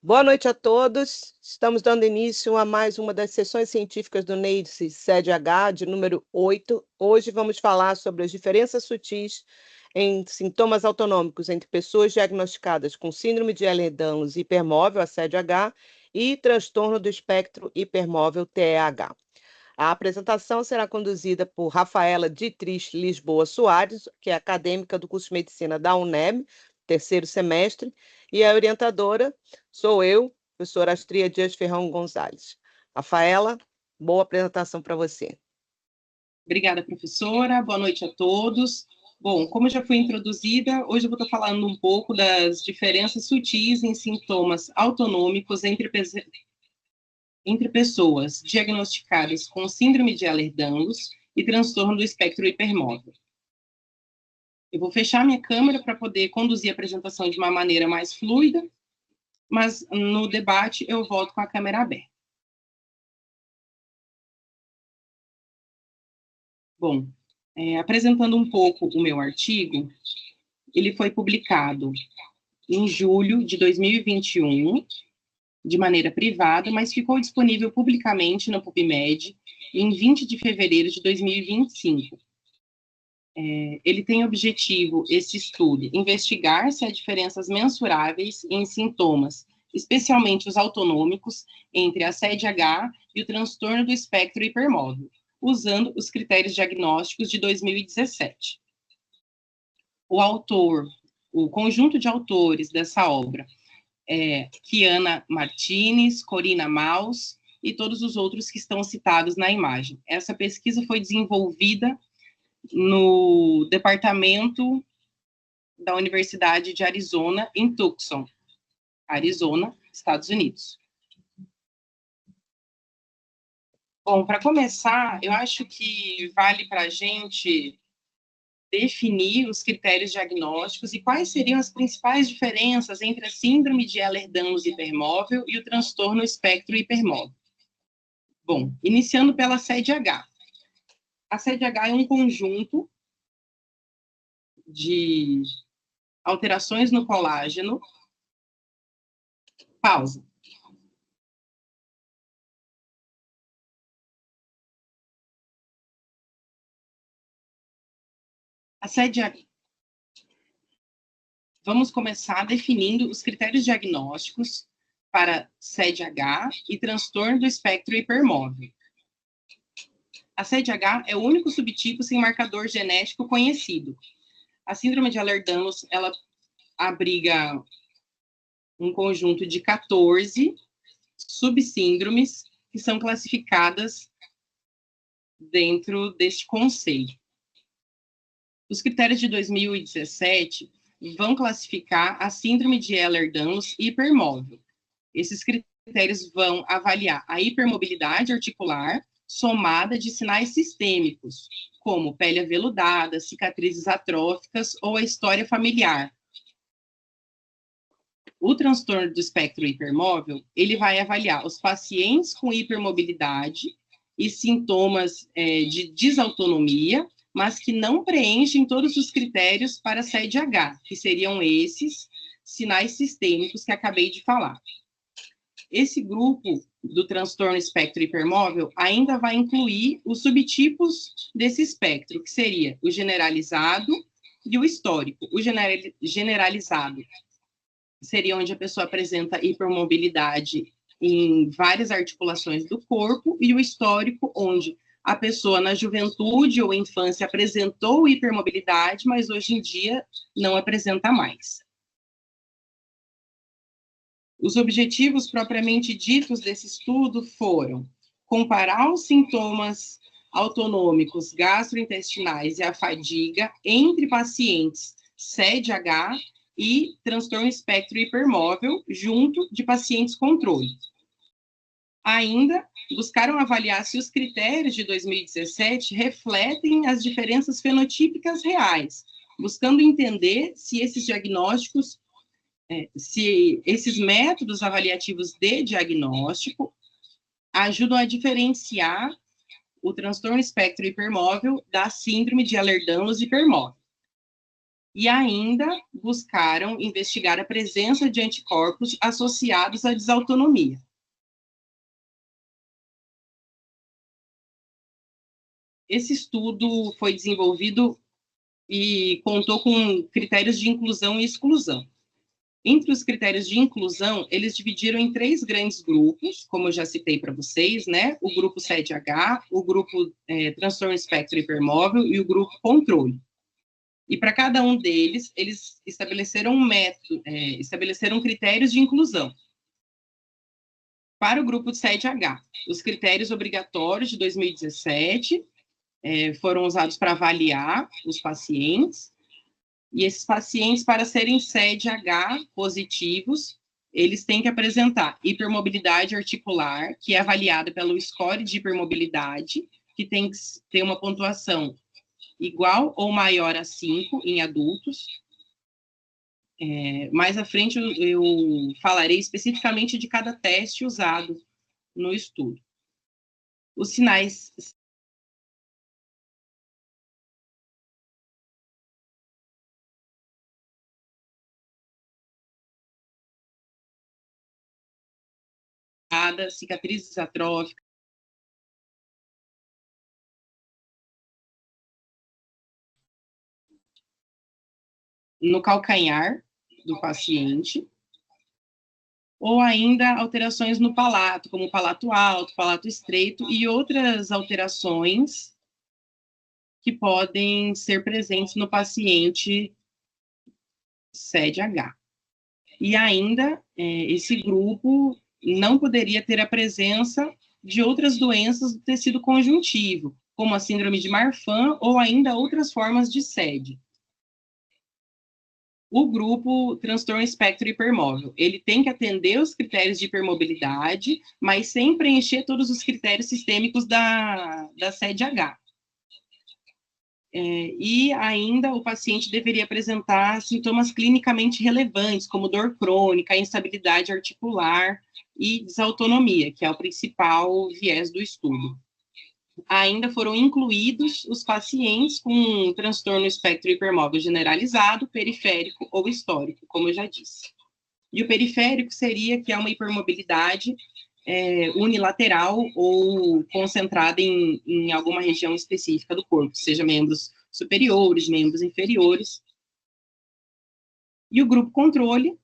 Boa noite a todos. Estamos dando início a mais uma das sessões científicas do NEIDS SED-H, de número 8. Hoje vamos falar sobre as diferenças sutis em sintomas autonômicos entre pessoas diagnosticadas com síndrome de Ehlers-Danlos hipermóvel, a SED-H, e transtorno do espectro hipermóvel, TEAH. A apresentação será conduzida por Rafaela Dietrich Lisboa Soares, que é acadêmica do curso de Medicina da UNEB, terceiro semestre, e a orientadora sou eu, professora Astria Dias Ferrão Gonzalez. Rafaela, boa apresentação para você. Obrigada, professora. Boa noite a todos. Bom, como já foi introduzida, hoje eu vou estar falando um pouco das diferenças sutis em sintomas autonômicos entre pessoas diagnosticadas com síndrome de Ehlers-Danlos e transtorno do espectro hipermóvel. Eu vou fechar minha câmera para poder conduzir a apresentação de uma maneira mais fluida, mas no debate eu volto com a câmera aberta. Bom, apresentando um pouco o meu artigo, ele foi publicado em julho de 2021, de maneira privada, mas ficou disponível publicamente no PubMed em 20 de fevereiro de 2025. Ele tem objetivo, esse estudo, investigar se há diferenças mensuráveis em sintomas, especialmente os autonômicos, entre a SED-H e o transtorno do espectro hipermóvel, usando os critérios diagnósticos de 2017. O conjunto de autores dessa obra é Kiana Martinez, Corina Maus e todos os outros que estão citados na imagem. Essa pesquisa foi desenvolvida no departamento da Universidade de Arizona, em Tucson, Arizona, Estados Unidos. Bom, para começar, eu acho que vale para a gente definir os critérios diagnósticos e quais seriam as principais diferenças entre a síndrome de Ehlers-Danlos hipermóvel e o transtorno espectro hipermóvel. Bom, iniciando pela SED-H. A SED-H é um conjunto de alterações no colágeno. Pausa. A SED-H. Vamos começar definindo os critérios diagnósticos para SED-H e transtorno do espectro hipermóvel. A SED-H é o único subtipo sem marcador genético conhecido. A síndrome de Ehlers-Danlos, ela abriga um conjunto de 14 subsíndromes que são classificadas dentro deste conceito. Os critérios de 2017 vão classificar a síndrome de Ehlers-Danlos hipermóvel. Esses critérios vão avaliar a hipermobilidade articular somada de sinais sistêmicos, como pele aveludada, cicatrizes atróficas ou a história familiar. O transtorno do espectro hipermóvel, ele vai avaliar os pacientes com hipermobilidade e sintomas de desautonomia, mas que não preenchem todos os critérios para SED-H, que seriam esses sinais sistêmicos que acabei de falar. Esse grupo do transtorno espectro hipermóvel ainda vai incluir os subtipos desse espectro, que seria o generalizado e o histórico. O generalizado seria onde a pessoa apresenta hipermobilidade em várias articulações do corpo, e o histórico, onde a pessoa na juventude ou infância apresentou hipermobilidade, mas hoje em dia não apresenta mais. Os objetivos propriamente ditos desse estudo foram comparar os sintomas autonômicos gastrointestinais e a fadiga entre pacientes SED-H e transtorno espectro hipermóvel junto de pacientes controle. Ainda buscaram avaliar se os critérios de 2017 refletem as diferenças fenotípicas reais, buscando entender se esses diagnósticos, se esses métodos avaliativos de diagnóstico ajudam a diferenciar o transtorno espectro hipermóvel da síndrome de Ehlers-Danlos hipermóvel. e ainda buscaram investigar a presença de anticorpos associados à desautonomia. Esse estudo foi desenvolvido e contou com critérios de inclusão e exclusão. Entre os critérios de inclusão, eles dividiram em 3 grandes grupos, como eu já citei para vocês, né? O grupo SED-H, o grupo transtorno espectro hipermóvel e o grupo controle. E para cada um deles, eles estabeleceram um método, estabeleceram critérios de inclusão. Para o grupo SED-H, os critérios obrigatórios de 2017 foram usados para avaliar os pacientes. E esses pacientes, para serem SED-H positivos, eles têm que apresentar hipermobilidade articular, que é avaliada pelo score de hipermobilidade, que tem que ter uma pontuação igual ou maior a 5 em adultos. Mais à frente eu falarei especificamente de cada teste usado no estudo. Os sinais cicatrizes atróficas, no calcanhar do paciente, ou ainda alterações no palato, como palato alto, palato estreito, e outras alterações que podem ser presentes no paciente SED-H. E ainda, esse grupo não poderia ter a presença de outras doenças do tecido conjuntivo, como a síndrome de Marfan ou ainda outras formas de SED. O grupo transtorno espectro hipermóvel, ele tem que atender os critérios de hipermobilidade, mas sem preencher todos os critérios sistêmicos da SED-H. E ainda o paciente deveria apresentar sintomas clinicamente relevantes, como dor crônica, instabilidade articular e desautonomia, que é o principal viés do estudo. Ainda foram incluídos os pacientes com transtorno espectro hipermóvel generalizado, periférico ou histórico, como eu já disse. E o periférico seria que é uma hipermobilidade unilateral ou concentrada em alguma região específica do corpo, seja membros superiores, membros inferiores. E o grupo controle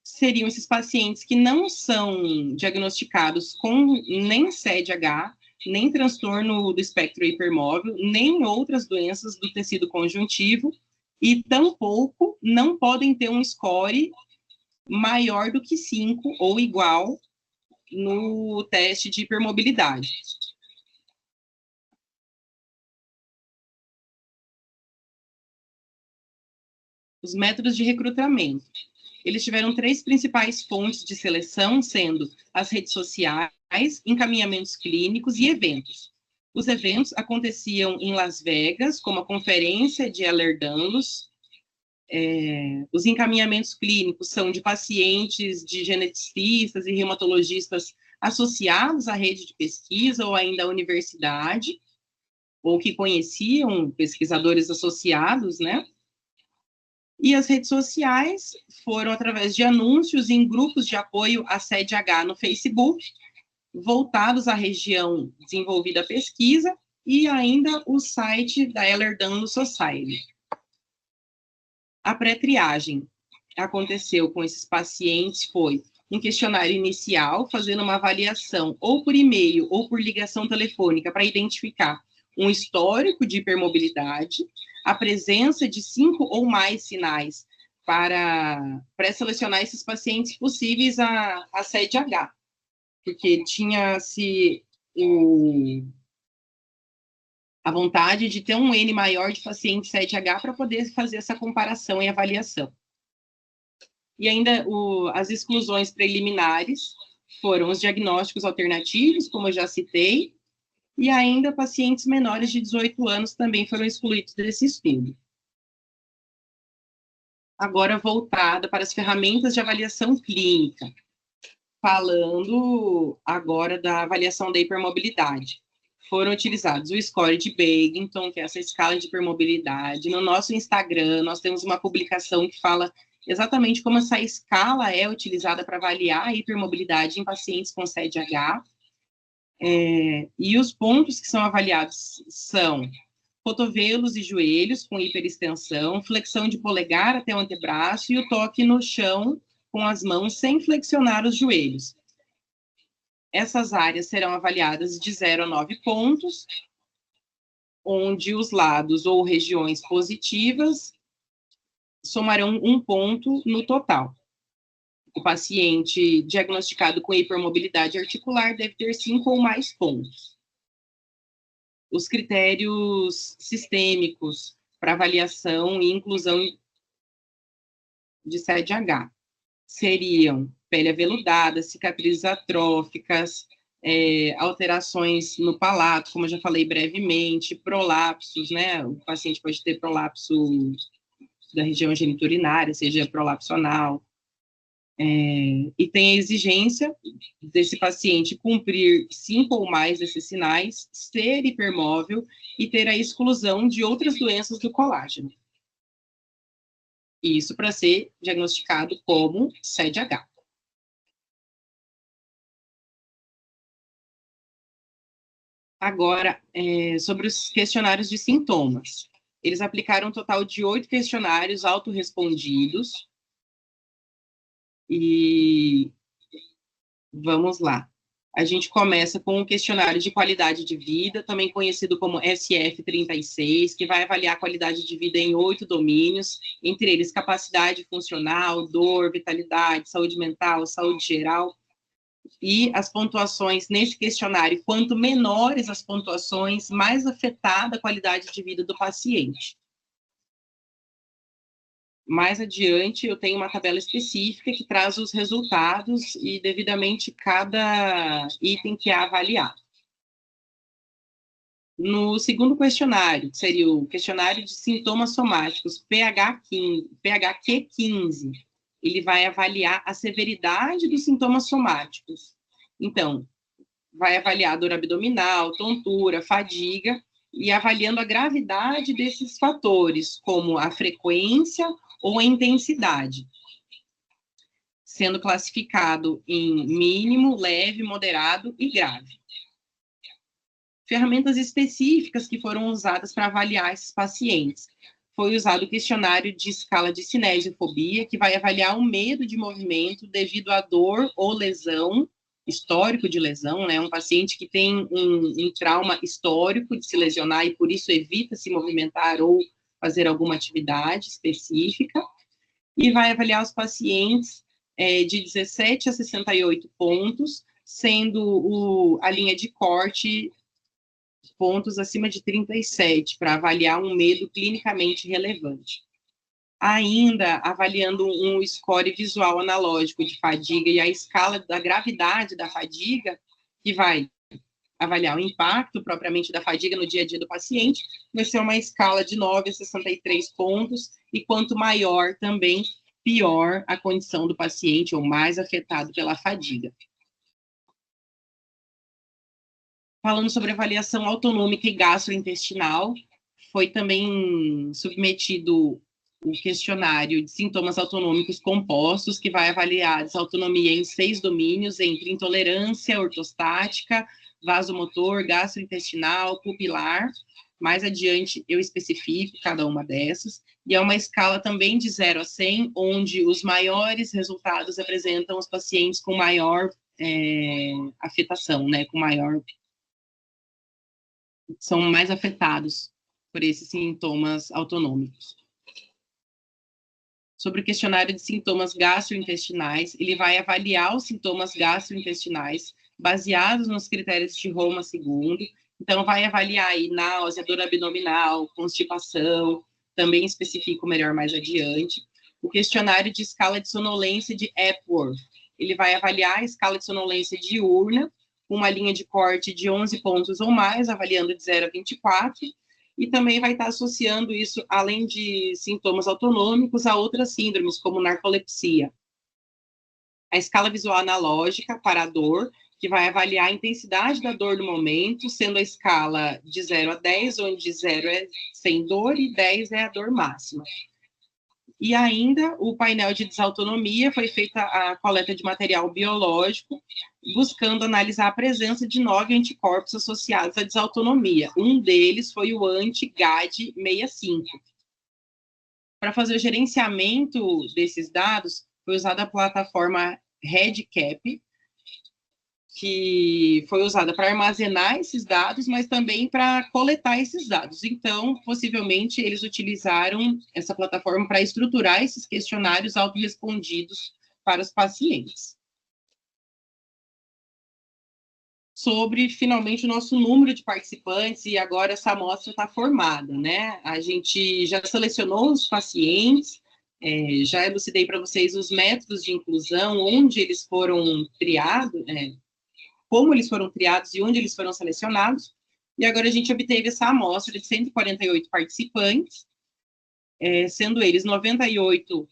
seriam esses pacientes que não são diagnosticados com nem SED-H, nem transtorno do espectro hipermóvel, nem outras doenças do tecido conjuntivo, e tampouco não podem ter um score maior do que 5 ou igual no teste de hipermobilidade. Os métodos de recrutamento. Eles tiveram 3 principais fontes de seleção, sendo as redes sociais, encaminhamentos clínicos e eventos. Os eventos aconteciam em Las Vegas, como a conferência de Ehlers-Danlos. Os encaminhamentos clínicos são de pacientes, de geneticistas e reumatologistas associados à rede de pesquisa ou ainda à universidade, ou que conheciam pesquisadores associados, né? E as redes sociais foram através de anúncios em grupos de apoio à SED-H no Facebook, voltados à região desenvolvida a pesquisa, e ainda o site da Ehlers-Danlos Society. A pré-triagem aconteceu com esses pacientes foi um questionário inicial, fazendo uma avaliação ou por e-mail ou por ligação telefônica para identificar um histórico de hipermobilidade, a presença de 5 ou mais sinais para pré-selecionar esses pacientes possíveis a SED-H, porque tinha-se a vontade de ter um N maior de pacientes SED-H para poder fazer essa comparação e avaliação. E ainda as exclusões preliminares foram os diagnósticos alternativos, como eu já citei, e ainda pacientes menores de 18 anos também foram excluídos desse estudo. Agora, voltada para as ferramentas de avaliação clínica, falando agora da avaliação da hipermobilidade. foram utilizados o score de Baginton, que é essa escala de hipermobilidade. No nosso Instagram, nós temos uma publicação que fala exatamente como essa escala é utilizada para avaliar a hipermobilidade em pacientes com CEDH. E os pontos que são avaliados são cotovelos e joelhos com hiperextensão, flexão de polegar até o antebraço e o toque no chão com as mãos sem flexionar os joelhos. Essas áreas serão avaliadas de 0 a 9 pontos, onde os lados ou regiões positivas somarão 1 ponto no total. O paciente diagnosticado com hipermobilidade articular deve ter 5 ou mais pontos. Os critérios sistêmicos para avaliação e inclusão de CEDH seriam pele aveludada, cicatrizes atróficas, alterações no palato, como eu já falei brevemente, prolapsos, né? O paciente pode ter prolapso da região geniturinária, seja prolapso anal, e tem a exigência desse paciente cumprir 5 ou mais desses sinais, ser hipermóvel e ter a exclusão de outras doenças do colágeno. Isso para ser diagnosticado como CEDH. Agora, sobre os questionários de sintomas. Eles aplicaram um total de 8 questionários autorrespondidos. E vamos lá. A gente começa com um questionário de qualidade de vida, também conhecido como SF36, que vai avaliar a qualidade de vida em 8 domínios, entre eles capacidade funcional, dor, vitalidade, saúde mental, saúde geral. E as pontuações nesse questionário, quanto menores as pontuações, mais afetada a qualidade de vida do paciente. Mais adiante, eu tenho uma tabela específica que traz os resultados e devidamente cada item que é avaliado. No segundo questionário, que seria o questionário de sintomas somáticos, PHQ-15, ele vai avaliar a severidade dos sintomas somáticos. Então, vai avaliar dor abdominal, tontura, fadiga, e avaliando a gravidade desses fatores, como a frequência ou a intensidade, sendo classificado em mínimo, leve, moderado e grave. Ferramentas específicas que foram usadas para avaliar esses pacientes. Foi usado o questionário de escala de cinesiofobia, que vai avaliar o medo de movimento devido à dor ou lesão, histórico de lesão, né? Um paciente que tem um trauma histórico de se lesionar e por isso evita se movimentar ou fazer alguma atividade específica. E vai avaliar os pacientes de 17 a 68 pontos, sendo a linha de corte pontos acima de 37, para avaliar um medo clinicamente relevante. Ainda avaliando um score visual analógico de fadiga e a escala da gravidade da fadiga, que vai avaliar o impacto propriamente da fadiga no dia a dia do paciente, vai ser uma escala de 9 a 63 pontos, e quanto maior também, pior a condição do paciente, ou mais afetado pela fadiga. Falando sobre avaliação autonômica e gastrointestinal, foi também submetido o questionário de sintomas autonômicos compostos, que vai avaliar a desautonomia em 6 domínios, entre intolerância ortostática, vasomotor, gastrointestinal, pupilar. Mais adiante eu especifico cada uma dessas, e é uma escala também de 0 a 100, onde os maiores resultados apresentam os pacientes com maior afetação, né, com maior, são mais afetados por esses sintomas autonômicos. Sobre o questionário de sintomas gastrointestinais, ele vai avaliar os sintomas gastrointestinais baseados nos critérios de Roma II. Então, vai avaliar aí náusea, dor abdominal, constipação, também especifico melhor mais adiante. O questionário de escala de sonolência de Epworth, ele vai avaliar a escala de sonolência diurna, com uma linha de corte de 11 pontos ou mais, avaliando de 0 a 24, e também vai estar associando isso, além de sintomas autonômicos, a outras síndromes, como narcolepsia. A escala visual analógica para a dor, que vai avaliar a intensidade da dor do momento, sendo a escala de 0 a 10, onde 0 é sem dor e 10 é a dor máxima. E ainda o painel de desautonomia, foi feita a coleta de material biológico, buscando analisar a presença de 9 anticorpos associados à desautonomia. Um deles foi o anti-GAD65. Para fazer o gerenciamento desses dados, foi usada a plataforma REDCap, que foi usada para armazenar esses dados, mas também para coletar esses dados. Então, possivelmente, eles utilizaram essa plataforma para estruturar esses questionários autorrespondidos para os pacientes. Sobre, finalmente, o nosso número de participantes, e agora essa amostra está formada, né? A gente já selecionou os pacientes, já elucidei para vocês os métodos de inclusão, onde eles foram triados, como eles foram triados e onde eles foram selecionados, e agora a gente obteve essa amostra de 148 participantes, sendo eles 98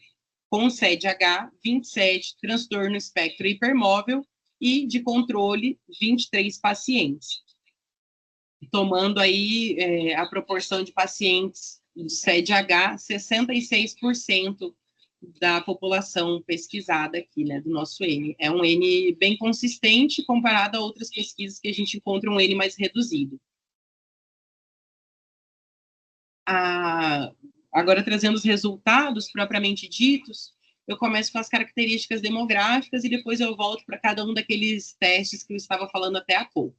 com CED-H, 27 transtorno espectro hipermóvel e de controle 23 pacientes, tomando aí a proporção de pacientes de CED-H, 66% da população pesquisada aqui, né, do nosso N. É um N bem consistente comparado a outras pesquisas que a gente encontra um N mais reduzido. Agora, trazendo os resultados propriamente ditos, eu começo com as características demográficas e depois eu volto para cada um daqueles testes que eu estava falando até há pouco.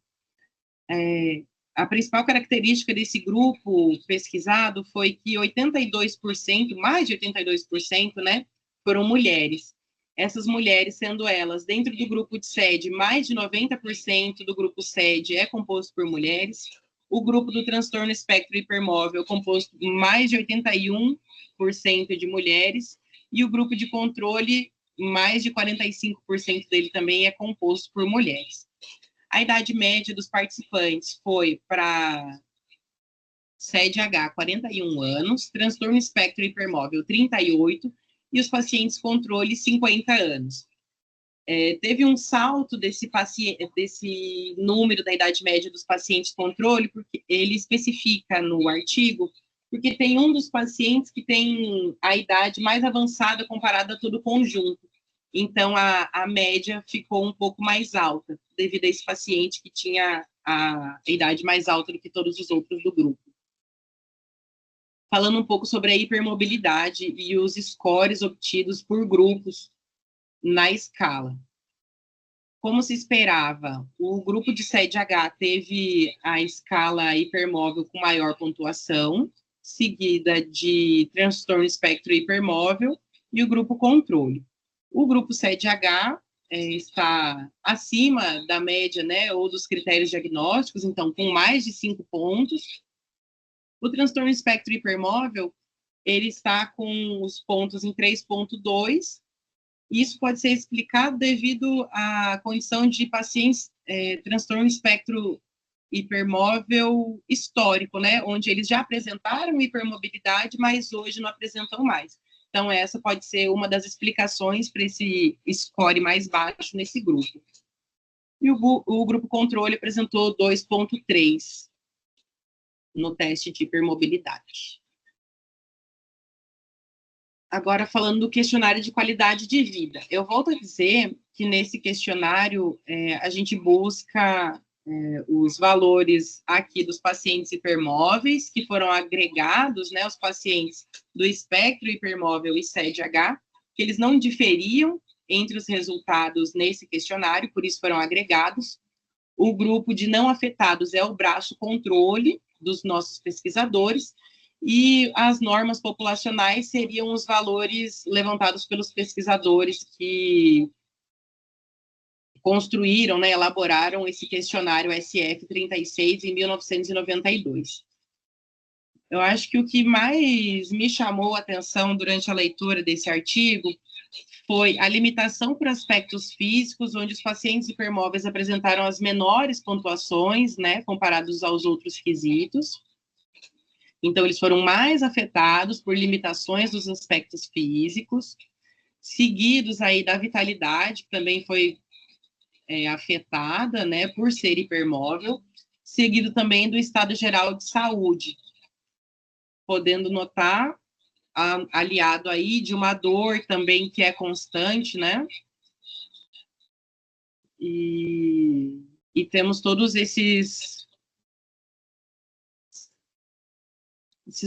A principal característica desse grupo pesquisado foi que 82%, mais de 82%, né, foram mulheres. Essas mulheres, sendo elas, dentro do grupo de SED, mais de 90% do grupo SED é composto por mulheres. O grupo do transtorno espectro hipermóvel, composto por mais de 81% de mulheres. E o grupo de controle, mais de 45% dele também é composto por mulheres. A idade média dos participantes foi para CED-H, 41 anos, transtorno espectro hipermóvel, 38, e os pacientes controle, 50 anos. Teve um salto desse número da idade média dos pacientes controle, porque ele especifica no artigo, porque tem um dos pacientes que tem a idade mais avançada comparada a todo o conjunto. Então, a média ficou um pouco mais alta, devido a esse paciente que tinha a idade mais alta do que todos os outros do grupo. Falando um pouco sobre a hipermobilidade e os scores obtidos por grupos na escala. Como se esperava, o grupo de CED-H teve a escala hipermóvel com maior pontuação, seguida de transtorno espectro hipermóvel e o grupo controle. O grupo CED-H está acima da média, né, ou dos critérios diagnósticos, então, com mais de 5 pontos. O transtorno espectro hipermóvel, ele está com os pontos em 3,2. Isso pode ser explicado devido à condição de pacientes transtorno espectro hipermóvel histórico, né, onde eles já apresentaram hipermobilidade, mas hoje não apresentam mais. Então, essa pode ser uma das explicações para esse score mais baixo nesse grupo. E o grupo controle apresentou 2,3 no teste de hipermobilidade. Agora, falando do questionário de qualidade de vida. Eu volto a dizer que nesse questionário a gente busca os valores aqui dos pacientes hipermóveis, que foram agregados, né, os pacientes do espectro hipermóvel e CED-H, que eles não diferiam entre os resultados nesse questionário, por isso foram agregados. O grupo de não afetados é o braço controle dos nossos pesquisadores, e as normas populacionais seriam os valores levantados pelos pesquisadores que construíram, né, elaboraram esse questionário SF-36 em 1992. Eu acho que o que mais me chamou a atenção durante a leitura desse artigo foi a limitação por aspectos físicos, onde os pacientes hipermóveis apresentaram as menores pontuações, né, comparados aos outros quesitos. Então, eles foram mais afetados por limitações dos aspectos físicos, seguidos aí da vitalidade, que também foi afetada, né, por ser hipermóvel, seguido também do estado geral de saúde, podendo notar, aliado aí de uma dor também que é constante, né, e temos todos esses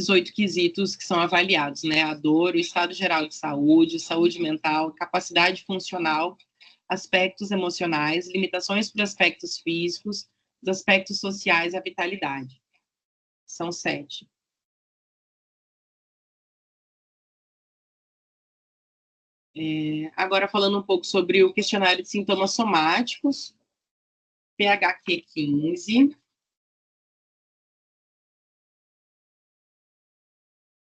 8 quesitos que são avaliados, né, a dor, o estado geral de saúde, saúde mental, capacidade funcional, aspectos emocionais, limitações para aspectos físicos, os aspectos sociais e a vitalidade. São 7. Agora, falando um pouco sobre o questionário de sintomas somáticos, PHQ-15.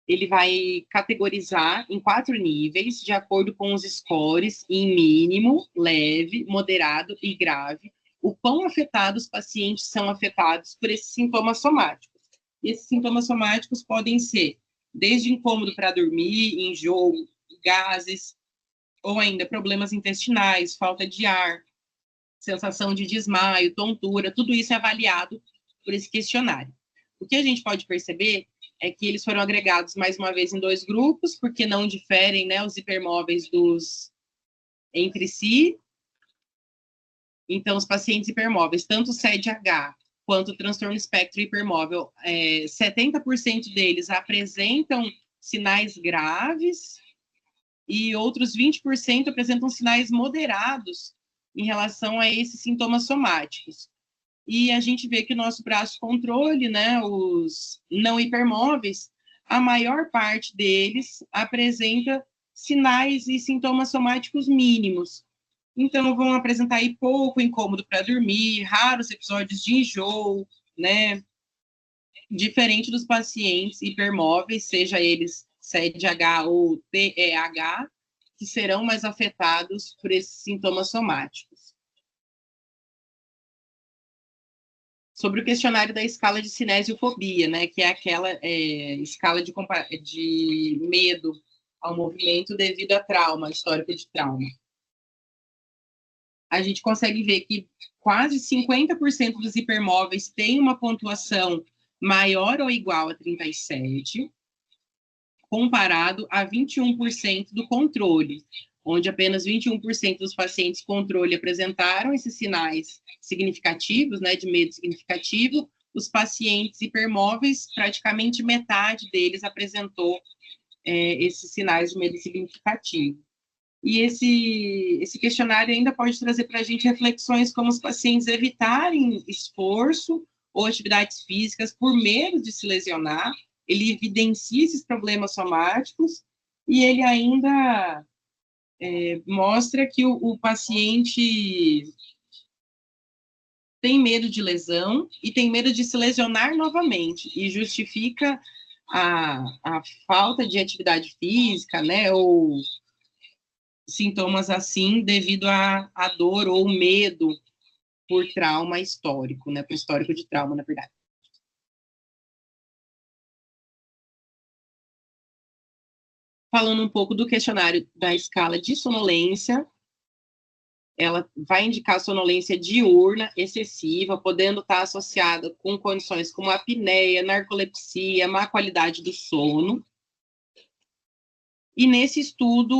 Ele vai categorizar em 4 níveis, de acordo com os scores, em mínimo, leve, moderado e grave, o quão afetados os pacientes são afetados por esses sintomas somáticos. E esses sintomas somáticos podem ser desde incômodo para dormir, enjoo, gases, ou ainda problemas intestinais, falta de ar, sensação de desmaio, tontura, tudo isso é avaliado por esse questionário. O que a gente pode perceber é que eles foram agregados, mais uma vez, em 2 grupos, porque não diferem, né, os hipermóveis entre si. Então, os pacientes hipermóveis, tanto o SED-H quanto o transtorno espectro hipermóvel, 70% deles apresentam sinais graves e outros 20% apresentam sinais moderados em relação a esses sintomas somáticos. E a gente vê que o nosso braço controle, né, os não hipermóveis, a maior parte deles apresenta sinais e sintomas somáticos mínimos. Então, vão apresentar aí pouco incômodo para dormir, raros episódios de enjoo, né, diferente dos pacientes hipermóveis, seja eles SED-H ou TEH, que serão mais afetados por esses sintomas somáticos. Sobre o questionário da escala de cinesiofobia, né, que é aquela escala de medo ao movimento devido a trauma, histórico de trauma. A gente consegue ver que quase 50% dos hipermóveis têm uma pontuação maior ou igual a 37, comparado a 21% do controle, onde apenas 21% dos pacientes controle apresentaram esses sinais significativos, né, de medo significativo. Os pacientes hipermóveis, praticamente metade deles apresentou esses sinais de medo significativo. E esse questionário ainda pode trazer para a gente reflexões como os pacientes evitarem esforço ou atividades físicas por medo de se lesionar. Ele evidencia esses problemas somáticos e ele ainda mostra que o paciente tem medo de lesão e tem medo de se lesionar novamente, e justifica a falta de atividade física, né, ou sintomas assim, devido à dor ou medo por trauma histórico, né, por histórico de trauma, na verdade. Falando um pouco do questionário da escala de sonolência, ela vai indicar sonolência diurna excessiva, podendo estar associada com condições como apneia, narcolepsia, má qualidade do sono. E nesse estudo,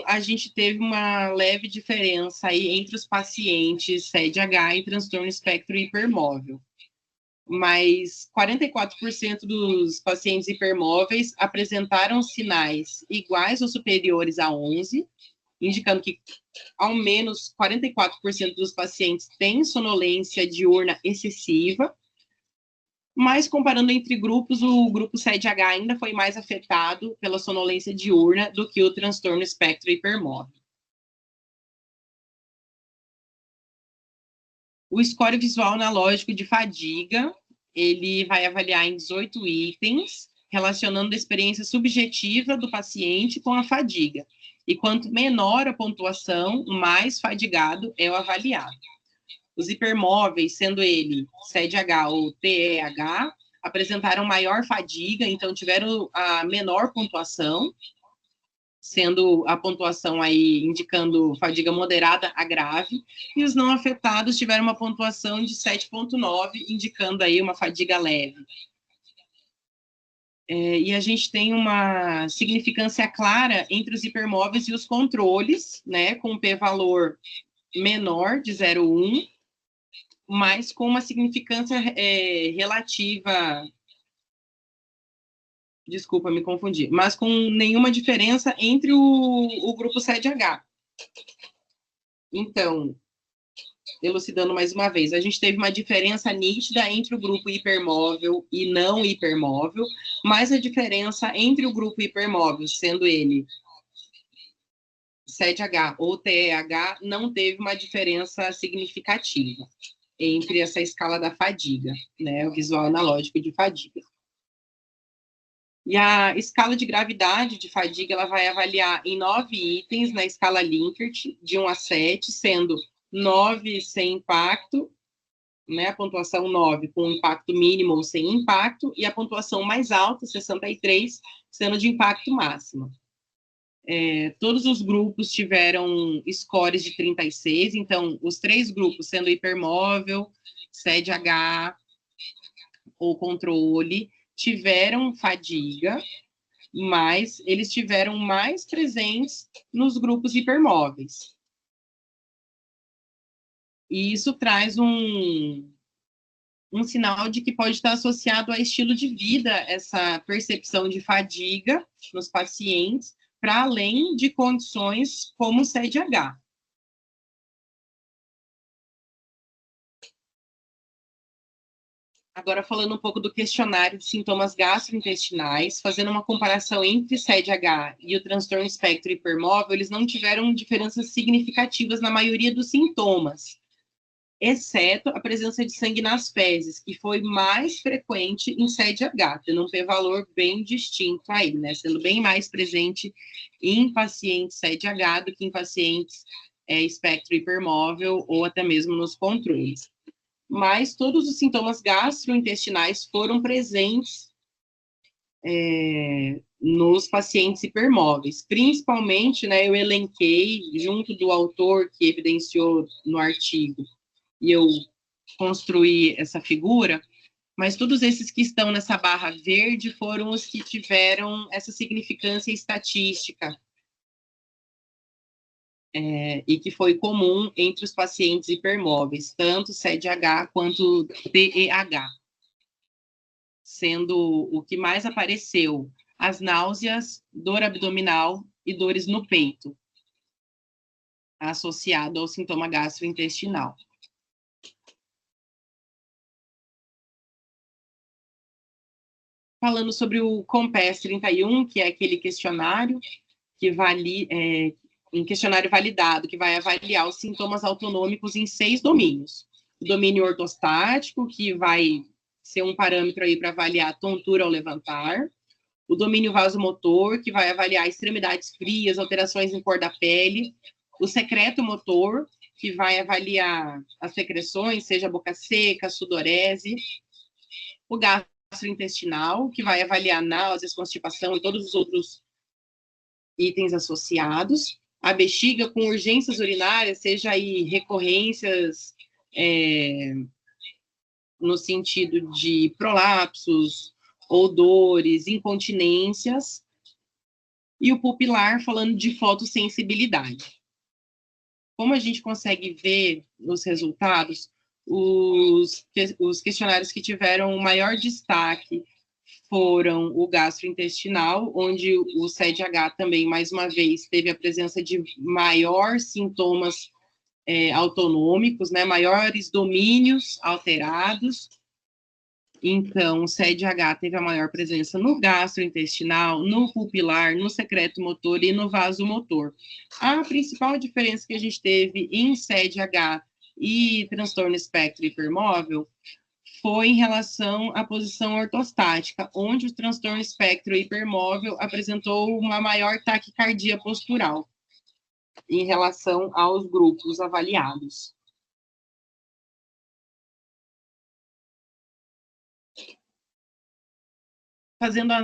a gente teve uma leve diferença aí entre os pacientes SED-H e transtorno espectro hipermóvel. Mas 44% dos pacientes hipermóveis apresentaram sinais iguais ou superiores a 11, indicando que ao menos 44% dos pacientes têm sonolência diurna excessiva. Mas, comparando entre grupos, o grupo SED-H ainda foi mais afetado pela sonolência diurna do que o transtorno espectro hipermóvel. O score visual analógico de fadiga, ele vai avaliar em 18 itens, relacionando a experiência subjetiva do paciente com a fadiga. E quanto menor a pontuação, mais fadigado é o avaliado. Os hipermóveis, sendo ele SED-H ou TEH, apresentaram maior fadiga, então tiveram a menor pontuação, sendo a pontuação aí indicando fadiga moderada a grave, e os não afetados tiveram uma pontuação de 7,9, indicando aí uma fadiga leve. E a gente tem uma significância clara entre os hipermóveis e os controles, né, com p-valor menor de 0,1, mas com uma significância relativa, desculpa, me confundi, mas com nenhuma diferença entre o grupo SED-H. Então, elucidando mais uma vez, a gente teve uma diferença nítida entre o grupo hipermóvel e não hipermóvel, mas a diferença entre o grupo hipermóvel, sendo ele SED-H ou TEH, não teve uma diferença significativa entre essa escala da fadiga, né, o visual analógico de fadiga. E a escala de gravidade de fadiga, ela vai avaliar em 9 itens na escala Likert, de 1 a 7, sendo 9 sem impacto, né, a pontuação 9 com impacto mínimo ou sem impacto, e a pontuação mais alta, 63, sendo de impacto máximo. Todos os grupos tiveram scores de 36, então, os 3 grupos, sendo hipermóvel, SED-H ou controle, tiveram fadiga, mas eles tiveram mais presentes nos grupos hipermóveis. E isso traz um sinal de que pode estar associado a estilo de vida, essa percepção de fadiga nos pacientes, para além de condições como SED-H. Agora, falando um pouco do questionário de sintomas gastrointestinais, fazendo uma comparação entre SED-H e o transtorno espectro hipermóvel, eles não tiveram diferenças significativas na maioria dos sintomas, exceto a presença de sangue nas fezes, que foi mais frequente em SED-H, tendo um p-valor bem distinto aí, né? Sendo bem mais presente em pacientes SED-H do que em pacientes espectro hipermóvel ou até mesmo nos controles. Mas todos os sintomas gastrointestinais foram presentes nos pacientes hipermóveis. Principalmente, né, eu elenquei, junto do autor que evidenciou no artigo, e eu construí essa figura, mas todos esses que estão nessa barra verde foram os que tiveram essa significância estatística, e que foi comum entre os pacientes hipermóveis, tanto SED-H quanto TEH, sendo o que mais apareceu as náuseas, dor abdominal e dores no peito, associado ao sintoma gastrointestinal. Falando sobre o COMPASS 31, que é aquele questionário que um questionário validado, que vai avaliar os sintomas autonômicos em 6 domínios. O domínio ortostático, que vai ser um parâmetro aí para avaliar a tontura ao levantar. O domínio vasomotor, que vai avaliar extremidades frias, alterações em cor da pele. O secreto motor, que vai avaliar as secreções, seja boca seca, sudorese. O gastrointestinal, que vai avaliar náuseas, constipação e todos os outros itens associados. A bexiga com urgências urinárias, seja aí recorrências no sentido de prolapsos, ou dores, incontinências. E o pupilar, falando de fotossensibilidade. Como a gente consegue ver nos resultados, os questionários que tiveram o maior destaque foram o gastrointestinal, onde o SED-H também, mais uma vez, teve a presença de maiores sintomas autonômicos, né, maiores domínios alterados. Então, o SED-H teve a maior presença no gastrointestinal, no pupilar, no secreto motor e no vasomotor. A principal diferença que a gente teve em SED-H e transtorno espectro hipermóvel foi em relação à posição ortostática, onde o transtorno espectro hipermóvel apresentou uma maior taquicardia postural em relação aos grupos avaliados.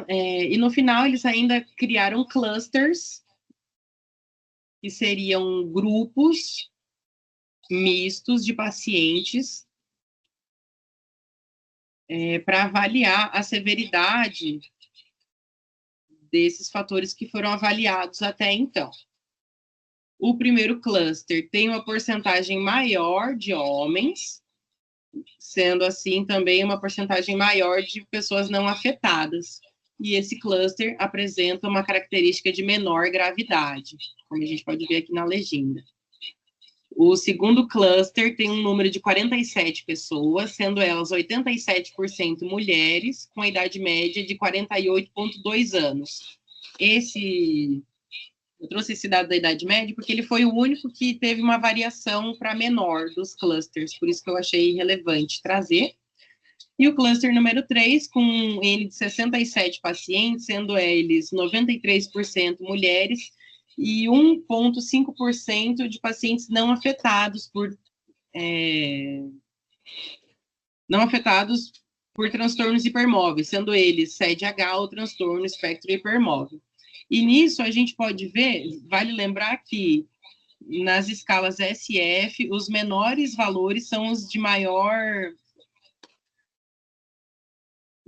E no final eles ainda criaram clusters que seriam grupos mistos de pacientes para avaliar a severidade desses fatores que foram avaliados até então. O primeiro cluster tem uma porcentagem maior de homens, sendo assim também uma porcentagem maior de pessoas não afetadas. E esse cluster apresenta uma característica de menor gravidade, como a gente pode ver aqui na legenda. O segundo cluster tem um número de 47 pessoas, sendo elas 87% mulheres, com a idade média de 48,2 anos. Eu trouxe esse dado da idade média porque ele foi o único que teve uma variação para menor dos clusters, por isso que eu achei relevante trazer. E o cluster número 3, com um N de 67 pacientes, sendo eles 93% mulheres, e 1,5% de pacientes não afetados por transtornos hipermóveis, sendo eles SED-H ou transtorno espectro hipermóvel. E nisso a gente pode ver, vale lembrar que nas escalas SF, os menores valores são os de maior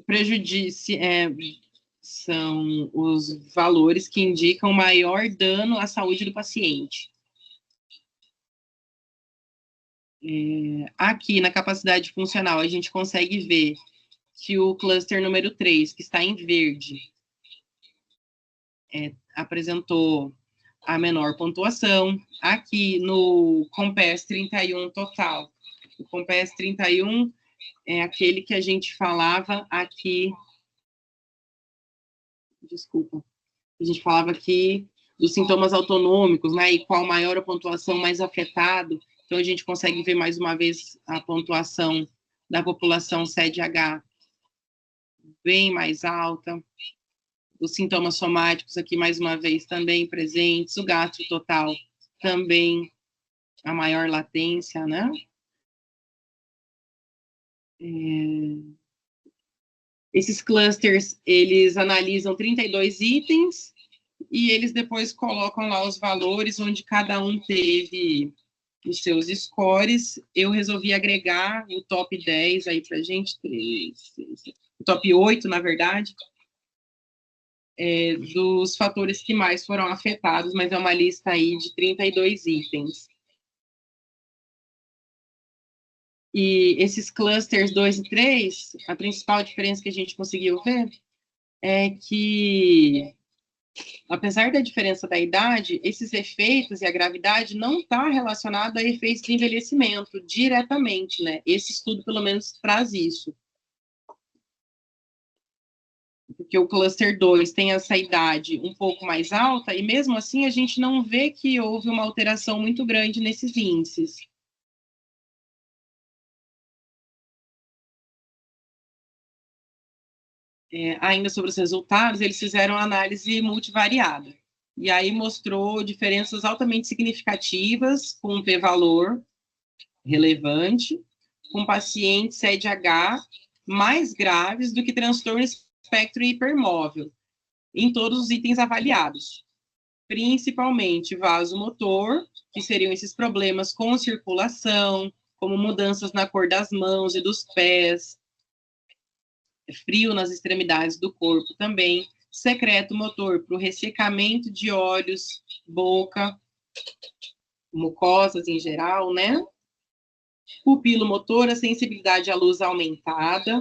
prejudício, são os valores que indicam maior dano à saúde do paciente. Aqui, na capacidade funcional, a gente consegue ver que o cluster número 3, que está em verde, apresentou a menor pontuação. Aqui, no COMPASS 31 total, o COMPASS 31 é aquele que a gente falava aqui... Desculpa. A gente falava aqui dos sintomas autonômicos, né? E qual maior a pontuação, mais afetado. Então, a gente consegue ver mais uma vez a pontuação da população SED-H bem mais alta. Os sintomas somáticos aqui, mais uma vez, também presentes. O gastro total também, a maior latência, né? Esses clusters, eles analisam 32 itens e eles depois colocam lá os valores onde cada um teve os seus scores. Eu resolvi agregar o top 10 aí pra gente, o top 8, na verdade, dos fatores que mais foram afetados, mas é uma lista aí de 32 itens. E esses clusters 2 e 3, a principal diferença que a gente conseguiu ver é que, apesar da diferença da idade, esses efeitos e a gravidade não está relacionado a efeitos de envelhecimento diretamente, né? Esse estudo, pelo menos, traz isso. Porque o cluster 2 tem essa idade um pouco mais alta, e mesmo assim a gente não vê que houve uma alteração muito grande nesses índices. Ainda sobre os resultados, eles fizeram análise multivariada. E aí mostrou diferenças altamente significativas, com um p-valor relevante, com pacientes SED-H mais graves do que transtorno espectro hipermóvel, em todos os itens avaliados. Principalmente vasomotor, que seriam esses problemas com circulação, como mudanças na cor das mãos e dos pés, frio nas extremidades do corpo também, secreto motor para o ressecamento de olhos, boca, mucosas em geral, né? Pupilo motor, a sensibilidade à luz aumentada.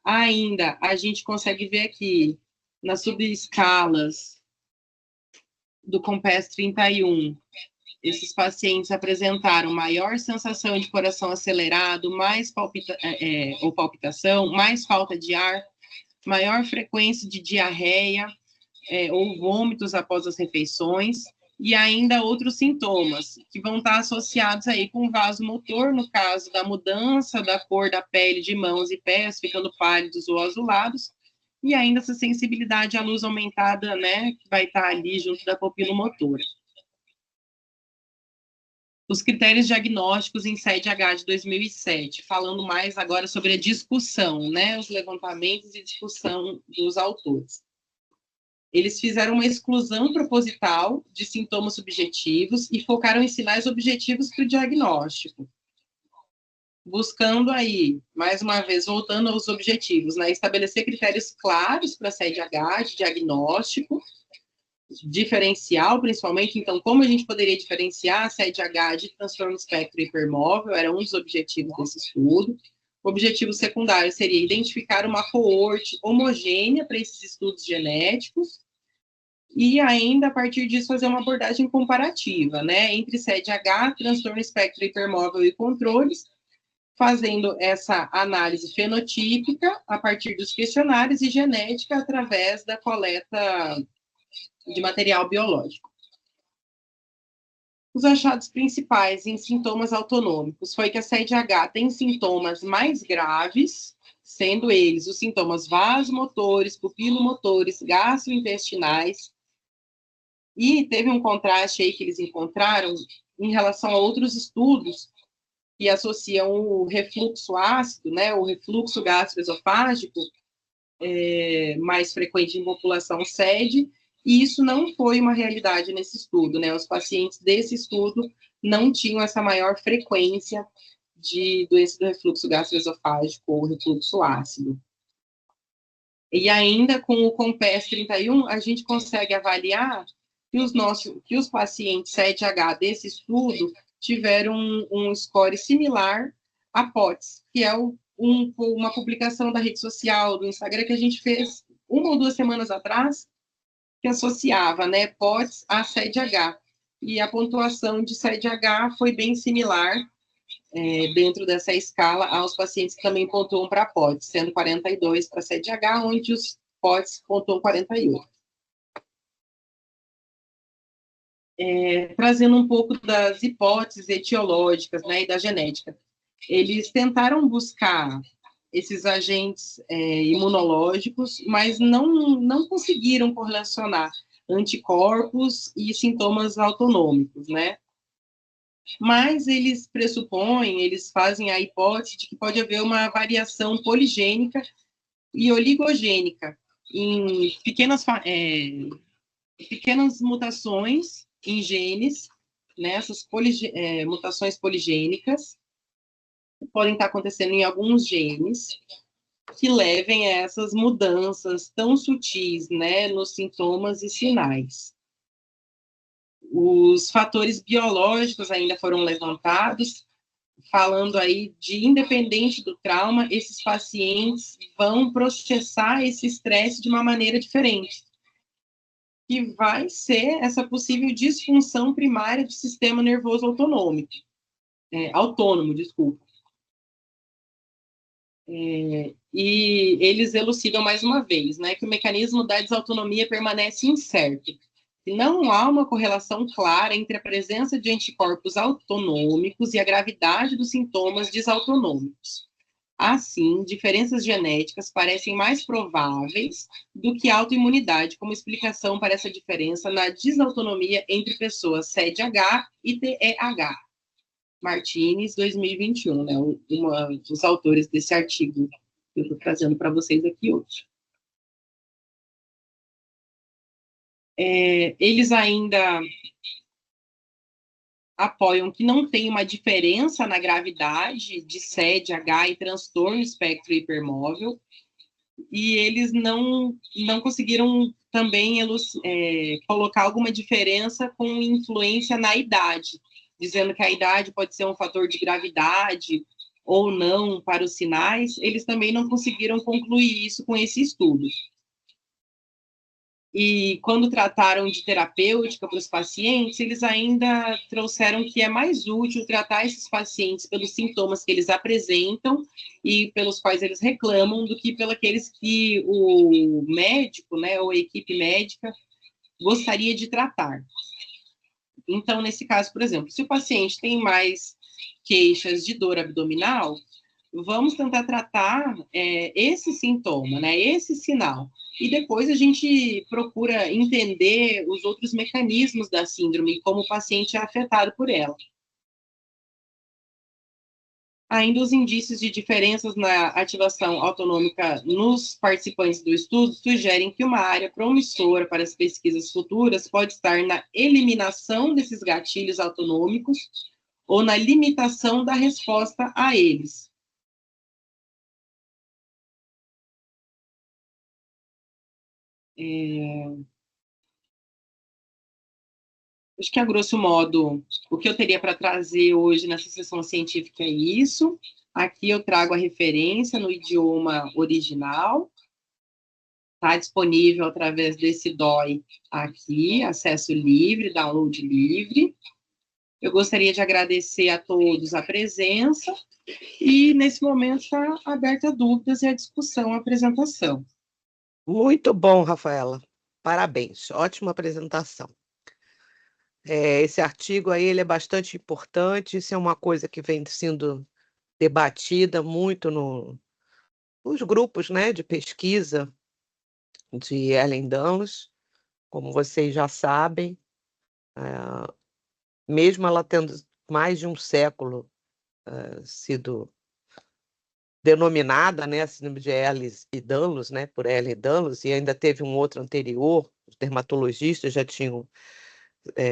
Ainda, a gente consegue ver aqui, nas subescalas do COMPASS 31, esses pacientes apresentaram maior sensação de coração acelerado, mais palpitação, mais falta de ar, maior frequência de diarreia ou vômitos após as refeições, e ainda outros sintomas que vão estar associados aí com vasomotor, no caso da mudança da cor da pele de mãos e pés, ficando pálidos ou azulados, e ainda essa sensibilidade à luz aumentada, né, que vai estar ali junto da pupilomotora. Os critérios diagnósticos em SED-H de 2007, falando mais agora sobre a discussão, né, os levantamentos e discussão dos autores. Eles fizeram uma exclusão proposital de sintomas subjetivos e focaram em sinais objetivos para o diagnóstico, buscando aí, mais uma vez, voltando aos objetivos, né, estabelecer critérios claros para a CEDH de diagnóstico, diferencial, principalmente. Então, como a gente poderia diferenciar a CEDH de transtorno espectro hipermóvel, era um dos objetivos desse estudo. O objetivo secundário seria identificar uma coorte homogênea para esses estudos genéticos e ainda, a partir disso, fazer uma abordagem comparativa, né, entre CEDH, transtorno espectro hipermóvel e controles, fazendo essa análise fenotípica a partir dos questionários e genética através da coleta de material biológico. Os achados principais em sintomas autonômicos foi que a CEDH tem sintomas mais graves, sendo eles os sintomas vasomotores, pupilomotores, gastrointestinais, e teve um contraste aí que eles encontraram em relação a outros estudos que associam o refluxo ácido, né, o refluxo gastroesofágico, mais frequente em população SED, e isso não foi uma realidade nesse estudo, né? Os pacientes desse estudo não tinham essa maior frequência de doença do refluxo gastroesofágico ou refluxo ácido. E ainda com o COMPASS 31, a gente consegue avaliar que os pacientes 7H desse estudo tiveram um score similar a POTS, que é uma publicação da rede social, do Instagram, que a gente fez 1 ou 2 semanas atrás, que associava, né, POTS a CEDH. E a pontuação de CEDH foi bem similar dentro dessa escala aos pacientes que também pontuam para POTS, sendo 42 para CEDH, onde os POTS pontuam 48. Trazendo um pouco das hipóteses etiológicas, né, e da genética. Eles tentaram buscar esses agentes imunológicos, mas não conseguiram correlacionar anticorpos e sintomas autonômicos, né? Mas eles pressupõem, eles fazem a hipótese de que pode haver uma variação poligênica e oligogênica em pequenas mutações em genes, né? Essas mutações poligênicas podem estar acontecendo em alguns genes que levem a essas mudanças tão sutis, né, nos sintomas e sinais. Os fatores biológicos ainda foram levantados, falando aí de, independente do trauma, esses pacientes vão processar esse estresse de uma maneira diferente, que vai ser essa possível disfunção primária do sistema nervoso autônomo, desculpa. E eles elucidam mais uma vez, né, que o mecanismo da desautonomia permanece incerto. E não há uma correlação clara entre a presença de anticorpos autonômicos e a gravidade dos sintomas desautonômicos. Assim, diferenças genéticas parecem mais prováveis do que autoimunidade como explicação para essa diferença na desautonomia entre pessoas CEDH e TEH. Martins, 2021, né, dos autores desse artigo que eu estou trazendo para vocês aqui hoje. Eles ainda apoiam que não tem uma diferença na gravidade de CEDH e transtorno espectro hipermóvel, e eles não conseguiram também colocar alguma diferença com influência na idade, dizendo que a idade pode ser um fator de gravidade ou não para os sinais. Eles também não conseguiram concluir isso com esse estudo. E quando trataram de terapêutica para os pacientes, eles ainda trouxeram que é mais útil tratar esses pacientes pelos sintomas que eles apresentam e pelos quais eles reclamam, do que pelos que o médico, né, ou a equipe médica gostaria de tratar. Então, nesse caso, por exemplo, se o paciente tem mais queixas de dor abdominal, vamos tentar tratar esse sintoma, né, esse sinal. E depois a gente procura entender os outros mecanismos da síndrome e como o paciente é afetado por ela. Ainda os indícios de diferenças na ativação autonômica nos participantes do estudo sugerem que uma área promissora para as pesquisas futuras pode estar na eliminação desses gatilhos autonômicos ou na limitação da resposta a eles. Acho que, a grosso modo, o que eu teria para trazer hoje nessa sessão científica é isso. Aqui eu trago a referência no idioma original. Está disponível através desse DOI aqui, acesso livre, download livre. Eu gostaria de agradecer a todos a presença e, nesse momento, está aberta a dúvidas e a discussão, a apresentação. Muito bom, Rafaela. Parabéns, ótima apresentação. Esse artigo aí ele é bastante importante, isso é uma coisa que vem sendo debatida muito nos grupos, né, de pesquisa de Ehlers-Danlos, como vocês já sabem, mesmo ela tendo mais de um século sido denominada, né, a síndrome de Ehlers-Danlos, né, por Ehlers-Danlos, e ainda teve um outro anterior, os dermatologistas já tinham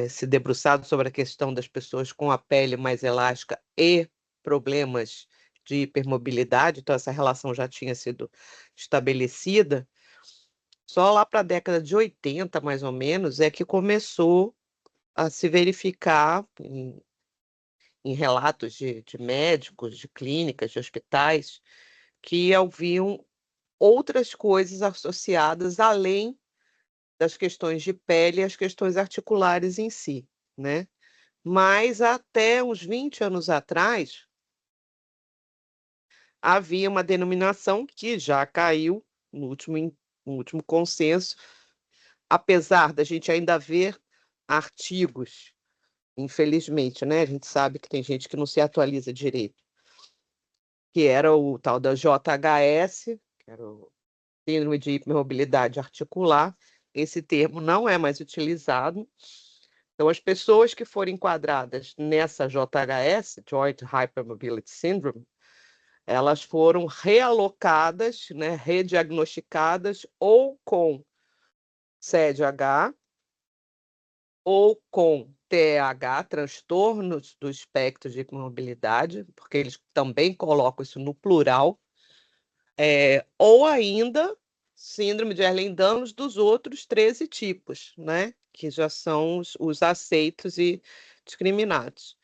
se debruçado sobre a questão das pessoas com a pele mais elástica e problemas de hipermobilidade, então essa relação já tinha sido estabelecida. Só lá para a década de 80, mais ou menos, é que começou a se verificar em relatos de médicos, de clínicas, de hospitais, que haviam outras coisas associadas além das questões de pele e as questões articulares em si, né? Mas até uns 20 anos atrás, havia uma denominação que já caiu no último consenso, apesar da gente ainda ver artigos, infelizmente, né? A gente sabe que tem gente que não se atualiza direito, que era o tal da JHS, que era o Síndrome de Hipermobilidade Articular. Esse termo não é mais utilizado. Então, as pessoas que forem enquadradas nessa JHS, Joint Hypermobility Syndrome, elas foram realocadas, né, rediagnosticadas ou com CEDH ou com TEAH, transtornos do espectro de hipermobilidade, porque eles também colocam isso no plural, ou ainda síndrome de Ehlers-Danlos dos outros 13 tipos, né, que já são os aceitos e discriminados.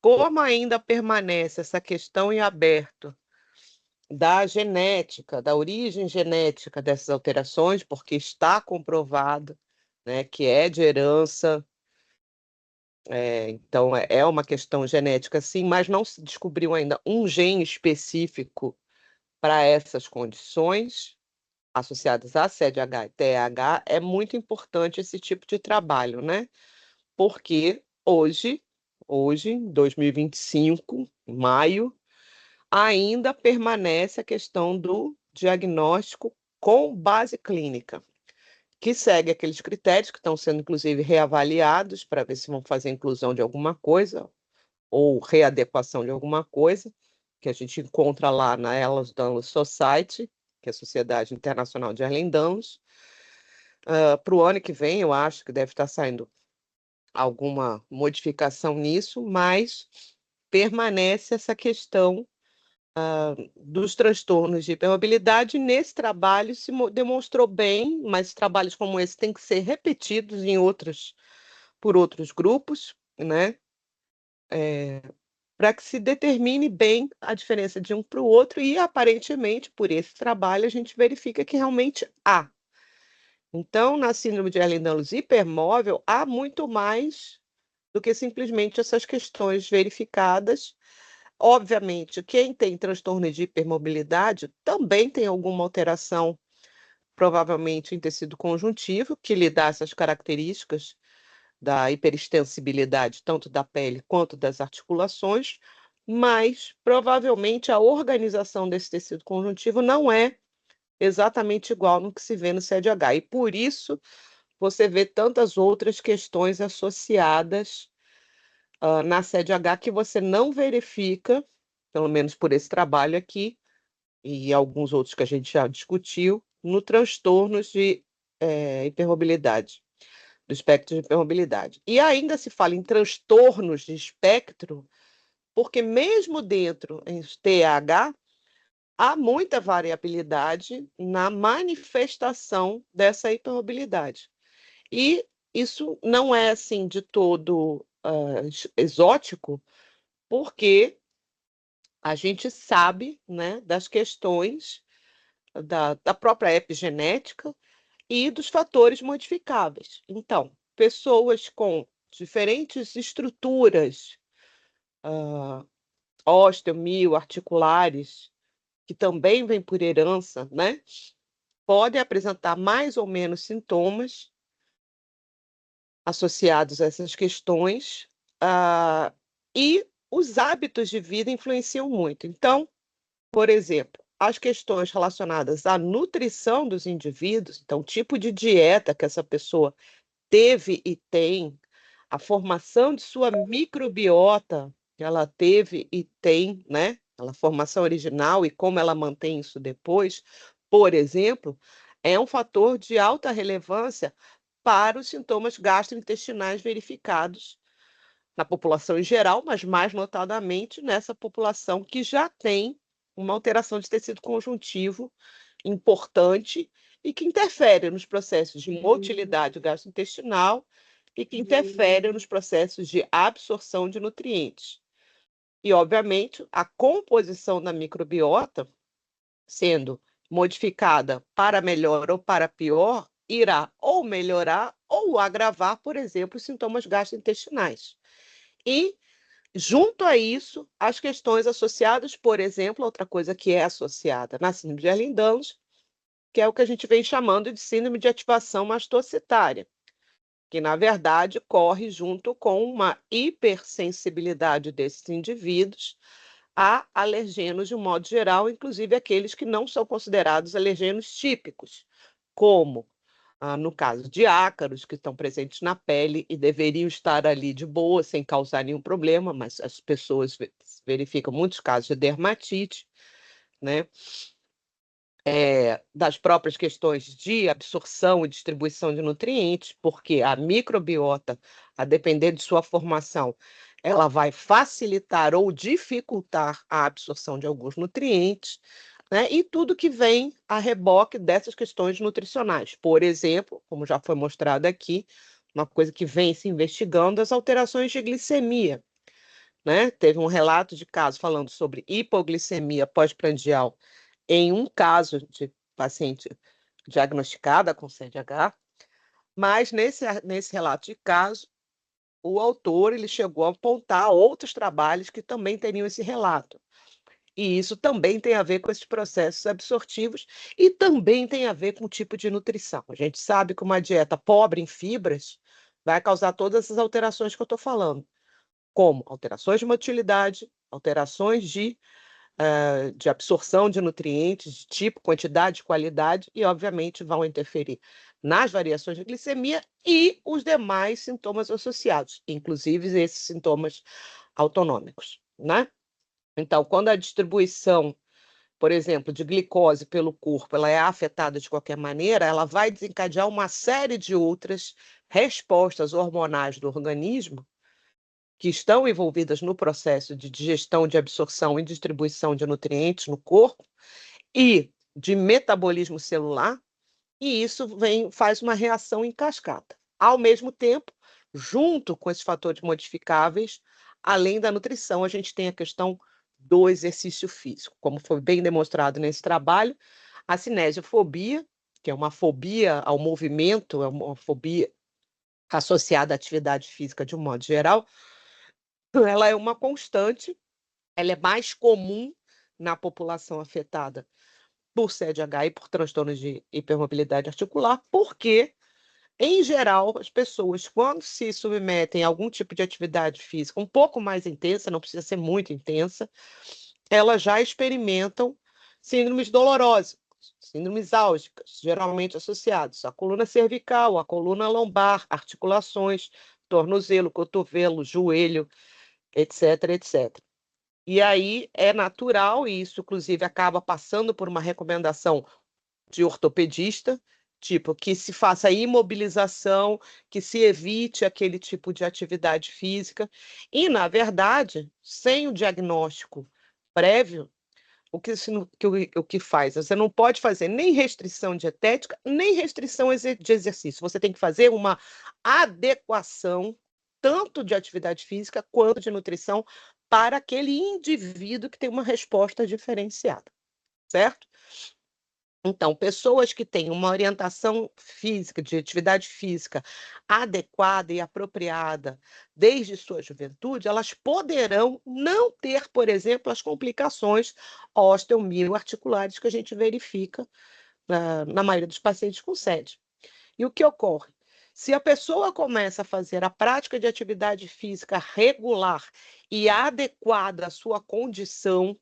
Como ainda permanece essa questão em aberto da genética, da origem genética dessas alterações, porque está comprovado, né, que é de herança, então é uma questão genética, sim, mas não se descobriu ainda um gene específico para essas condições associadas a CDH e TH. É muito importante esse tipo de trabalho, né? Porque hoje, em 2025, em maio, ainda permanece a questão do diagnóstico com base clínica, que segue aqueles critérios que estão sendo, inclusive, reavaliados para ver se vão fazer inclusão de alguma coisa ou readequação de alguma coisa, que a gente encontra lá na Ehlers-Danlos Society, que é a Sociedade Internacional de Ehlers-Danlos. Para o ano que vem, eu acho que deve estar saindo alguma modificação nisso, mas permanece essa questão dos transtornos de hipermobilidade. Nesse trabalho se demonstrou bem, mas trabalhos como esse têm que ser repetidos por outros grupos, né? Para que se determine bem a diferença de um para o outro, e aparentemente, por esse trabalho, a gente verifica que realmente há. Então, na síndrome de Ehlers-Danlos hipermóvel, há muito mais do que simplesmente essas questões verificadas. Obviamente, quem tem transtorno de hipermobilidade também tem alguma alteração, provavelmente em tecido conjuntivo, que lhe dá essas características da hiperextensibilidade, tanto da pele quanto das articulações, mas provavelmente a organização desse tecido conjuntivo não é exatamente igual no que se vê no CDH. E por isso você vê tantas outras questões associadas na CDH que você não verifica pelo menos por esse trabalho aqui, e alguns outros que a gente já discutiu, no transtornos de hipermobilidade, do espectro de hipermobilidade. E ainda se fala em transtornos de espectro, porque mesmo dentro em TH, há muita variabilidade na manifestação dessa hipermobilidade. E isso não é assim de todo exótico, porque a gente sabe, né, das questões da própria epigenética e dos fatores modificáveis. Então, pessoas com diferentes estruturas osteomioarticulares, que também vêm por herança, né, podem apresentar mais ou menos sintomas associados a essas questões, e os hábitos de vida influenciam muito. Então, por exemplo, as questões relacionadas à nutrição dos indivíduos, então, o tipo de dieta que essa pessoa teve e tem, a formação de sua microbiota que ela teve e tem, né? A formação original e como ela mantém isso depois, por exemplo, é um fator de alta relevância para os sintomas gastrointestinais verificados na população em geral, mas mais notadamente nessa população que já tem uma alteração de tecido conjuntivo importante e que interfere nos processos de motilidade gastrointestinal e que interfere nos processos de absorção de nutrientes. E, obviamente, a composição da microbiota, sendo modificada para melhor ou para pior, irá ou melhorar ou agravar, por exemplo, os sintomas gastrointestinais. E, junto a isso, as questões associadas, por exemplo, outra coisa que é associada na síndrome de Ehlers-Danlos, que é o que a gente vem chamando de síndrome de ativação mastocitária, que, na verdade, corre junto com uma hipersensibilidade desses indivíduos a alergenos de um modo geral, inclusive aqueles que não são considerados alergenos típicos, como, no caso de ácaros, que estão presentes na pele e deveriam estar ali de boa, sem causar nenhum problema, mas as pessoas verificam muitos casos de dermatite, né? Das próprias questões de absorção e distribuição de nutrientes, porque a microbiota, a depender de sua formação, ela vai facilitar ou dificultar a absorção de alguns nutrientes, né? E tudo que vem a reboque dessas questões nutricionais. Por exemplo, como já foi mostrado aqui, uma coisa que vem se investigando, as alterações de glicemia, né? Teve um relato de caso falando sobre hipoglicemia pós-prandial em um caso de paciente diagnosticada com CDH, mas nesse relato de caso, o autor ele chegou a apontar outros trabalhos que também teriam esse relato. E isso também tem a ver com esses processos absortivos e também tem a ver com o tipo de nutrição. A gente sabe que uma dieta pobre em fibras vai causar todas essas alterações que eu estou falando, como alterações de motilidade, alterações de absorção de nutrientes, de tipo, quantidade, qualidade, e, obviamente, vão interferir nas variações de glicemia e os demais sintomas associados, inclusive esses sintomas autonômicos, né? Então, quando a distribuição, por exemplo, de glicose pelo corpo, ela é afetada de qualquer maneira, ela vai desencadear uma série de outras respostas hormonais do organismo que estão envolvidas no processo de digestão, de absorção e distribuição de nutrientes no corpo e de metabolismo celular, e isso faz uma reação em cascata. Ao mesmo tempo, junto com esses fatores modificáveis, além da nutrição, a gente tem a questão do exercício físico, como foi bem demonstrado nesse trabalho, a cinesiofobia, que é uma fobia ao movimento, é uma fobia associada à atividade física de um modo geral, ela é uma constante, ela é mais comum na população afetada por CDH e por transtornos de hipermobilidade articular, porque, em geral, as pessoas, quando se submetem a algum tipo de atividade física um pouco mais intensa, não precisa ser muito intensa, elas já experimentam síndromes dolorosas, síndromes álgicas, geralmente associados à coluna cervical, à coluna lombar, articulações, tornozelo, cotovelo, joelho, etc, etc. E aí é natural, e isso, inclusive, acaba passando por uma recomendação de ortopedista, tipo, que se faça imobilização, que se evite aquele tipo de atividade física. E, na verdade, sem o diagnóstico prévio, o que faz? Você não pode fazer nem restrição dietética, nem restrição de exercício. Você tem que fazer uma adequação, tanto de atividade física quanto de nutrição, para aquele indivíduo que tem uma resposta diferenciada, certo? Então, pessoas que têm uma orientação física, de atividade física adequada e apropriada desde sua juventude, elas poderão não ter, por exemplo, as complicações osteomioarticulares que a gente verifica na maioria dos pacientes com SED. E o que ocorre? Se a pessoa começa a fazer a prática de atividade física regular e adequada à sua condição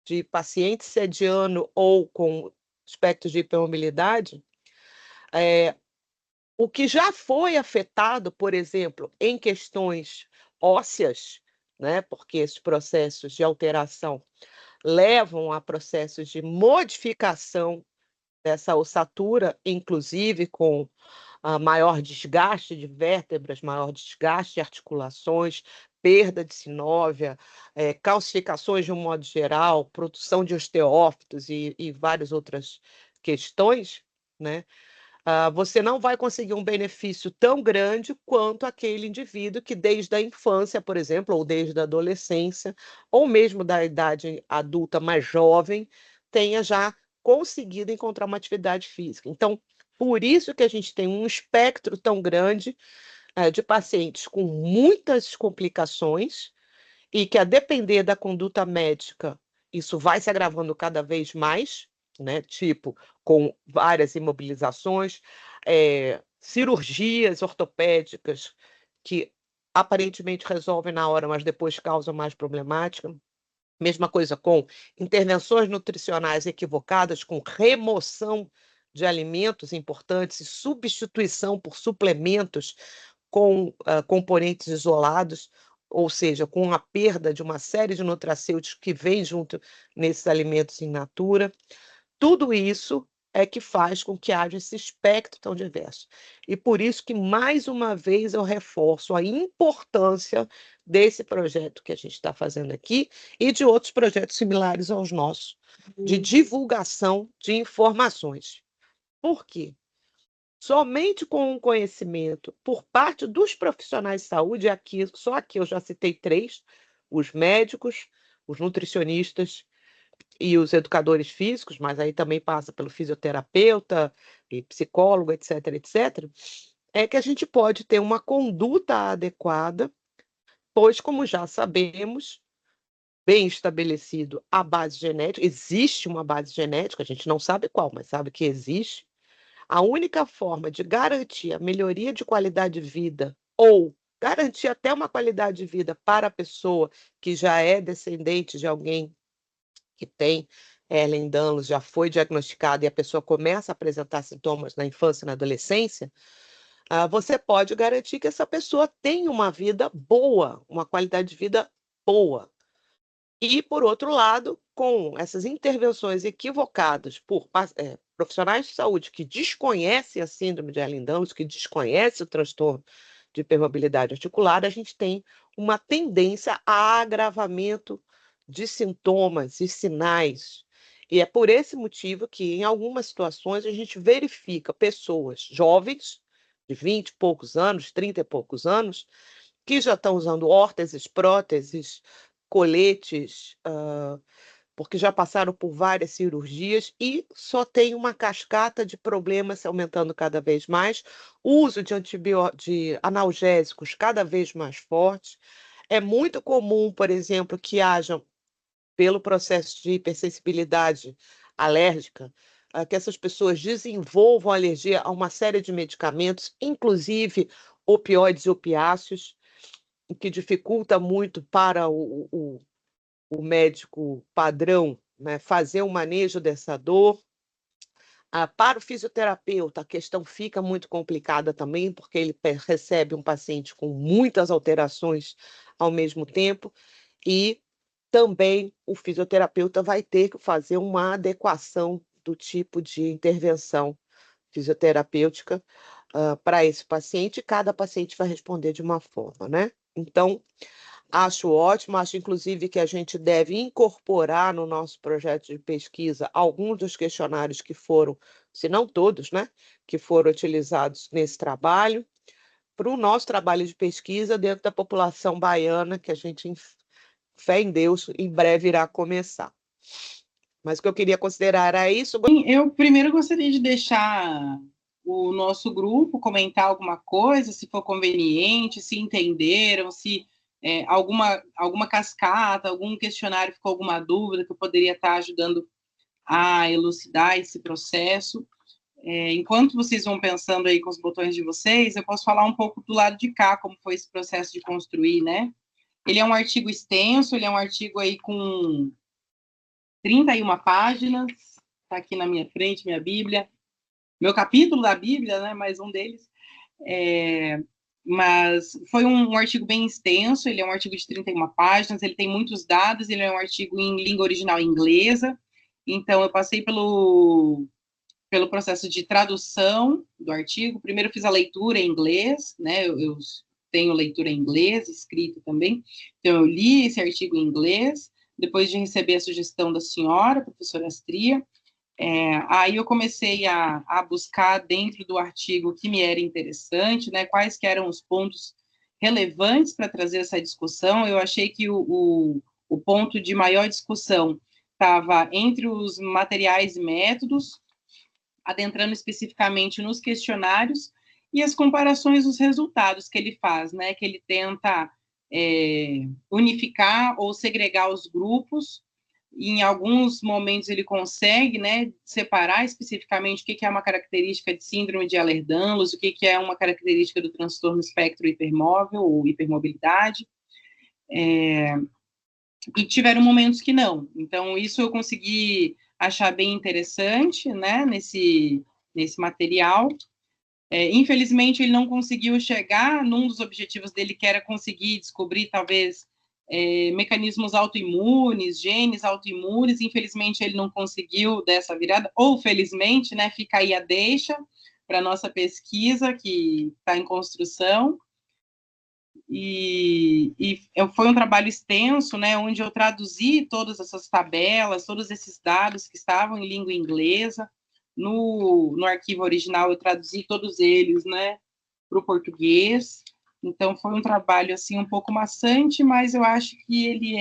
de paciente sediano ou com espectros de hipermobilidade, o que já foi afetado, por exemplo, em questões ósseas, né, porque esses processos de alteração levam a processos de modificação dessa ossatura, inclusive com maior desgaste de vértebras, maior desgaste de articulações, perda de sinóvia, calcificações de um modo geral, produção de osteófitos e várias outras questões, né? Você não vai conseguir um benefício tão grande quanto aquele indivíduo que desde a infância, por exemplo, ou desde a adolescência, ou mesmo da idade adulta mais jovem, tenha já conseguido encontrar uma atividade física. Então, por isso que a gente tem um espectro tão grande de pacientes com muitas complicações e que, a depender da conduta médica, isso vai se agravando cada vez mais, né? Tipo, com várias imobilizações, cirurgias ortopédicas que aparentemente resolvem na hora, mas depois causam mais problemática. Mesma coisa com intervenções nutricionais equivocadas, com remoção de alimentos importantes e substituição por suplementos com componentes isolados, ou seja, com a perda de uma série de nutracêuticos que vem junto nesses alimentos in natura. Tudo isso é que faz com que haja esse espectro tão diverso. E por isso que, mais uma vez, eu reforço a importância desse projeto que a gente está fazendo aqui e de outros projetos similares aos nossos, de divulgação de informações. Por quê? Somente com o conhecimento por parte dos profissionais de saúde, só aqui eu já citei 3, os médicos, os nutricionistas e os educadores físicos, mas aí também passa pelo fisioterapeuta e psicólogo, etc, etc, é que a gente pode ter uma conduta adequada, pois, como já sabemos, bem estabelecido a base genética, existe uma base genética, a gente não sabe qual, mas sabe que existe. A única forma de garantir a melhoria de qualidade de vida ou garantir até uma qualidade de vida para a pessoa que já é descendente de alguém que tem Ehlers-Danlos, já foi diagnosticado e a pessoa começa a apresentar sintomas na infância e na adolescência, você pode garantir que essa pessoa tenha uma vida boa, uma qualidade de vida boa. E, por outro lado, com essas intervenções equivocadas por profissionais de saúde que desconhecem a síndrome de Ehlers-Danlos, que desconhecem o transtorno de hipermobilidade articular, a gente tem uma tendência a agravamento de sintomas e sinais. E é por esse motivo que, em algumas situações, a gente verifica pessoas jovens, de 20 e poucos anos, 30 e poucos anos, que já estão usando órteses, próteses, coletes, porque já passaram por várias cirurgias e só tem uma cascata de problemas se aumentando cada vez mais, o uso de analgésicos cada vez mais forte. É muito comum, por exemplo, que hajam, pelo processo de hipersensibilidade alérgica, que essas pessoas desenvolvam alergia a uma série de medicamentos, inclusive opioides e opiáceos, o que dificulta muito para o médico padrão, né, fazer o manejo dessa dor. Para o fisioterapeuta, a questão fica muito complicada também, porque ele recebe um paciente com muitas alterações ao mesmo tempo, e também o fisioterapeuta vai ter que fazer uma adequação do tipo de intervenção fisioterapêutica para esse paciente, e cada paciente vai responder de uma forma, né? Então, acho ótimo, acho inclusive que a gente deve incorporar no nosso projeto de pesquisa alguns dos questionários que foram, se não todos, né, que foram utilizados nesse trabalho, para o nosso trabalho de pesquisa dentro da população baiana, que a gente, fé em Deus, em breve irá começar. Mas o que eu queria considerar era isso. Eu primeiro gostaria de deixar o nosso grupo comentar alguma coisa, se for conveniente, se entenderam, se alguma cascata, algum questionário ficou alguma dúvida que eu poderia estar ajudando a elucidar esse processo. Enquanto vocês vão pensando aí com os botões de vocês, eu posso falar um pouco do lado de cá, como foi esse processo de construir, né? Ele é um artigo extenso, ele é um artigo aí com 31 páginas, está aqui na minha frente, minha Bíblia, meu capítulo da Bíblia, né, mais um deles, mas foi um artigo bem extenso, ele é um artigo de 31 páginas, ele tem muitos dados, ele é um artigo em língua original inglesa, então eu passei pelo processo de tradução do artigo. Primeiro fiz a leitura em inglês, né, eu tenho leitura em inglês, escrita também, então eu li esse artigo em inglês, depois de receber a sugestão da senhora, professora Astria, aí eu comecei a buscar dentro do artigo o que me era interessante, né, quais que eram os pontos relevantes para trazer essa discussão. Eu achei que o ponto de maior discussão estava entre os materiais e métodos, adentrando especificamente nos questionários, e as comparações dos resultados que ele faz, né, que ele tenta unificar ou segregar os grupos. E em alguns momentos ele consegue, né, separar especificamente o que é uma característica de síndrome de Ehlers-Danlos, o que é uma característica do transtorno espectro hipermóvel ou hipermobilidade, e tiveram momentos que não. Então, isso eu consegui achar bem interessante, né, nesse material. Infelizmente, ele não conseguiu chegar num dos objetivos dele, que era conseguir descobrir, talvez, mecanismos autoimunes, genes autoimunes. Infelizmente, ele não conseguiu dessa virada, ou felizmente, né, fica aí a deixa para a nossa pesquisa, que está em construção. E foi um trabalho extenso, né, onde eu traduzi todas essas tabelas, todos esses dados que estavam em língua inglesa. No arquivo original, eu traduzi todos eles, né, para o português. Então, foi um trabalho, assim, um pouco maçante, mas eu acho que ele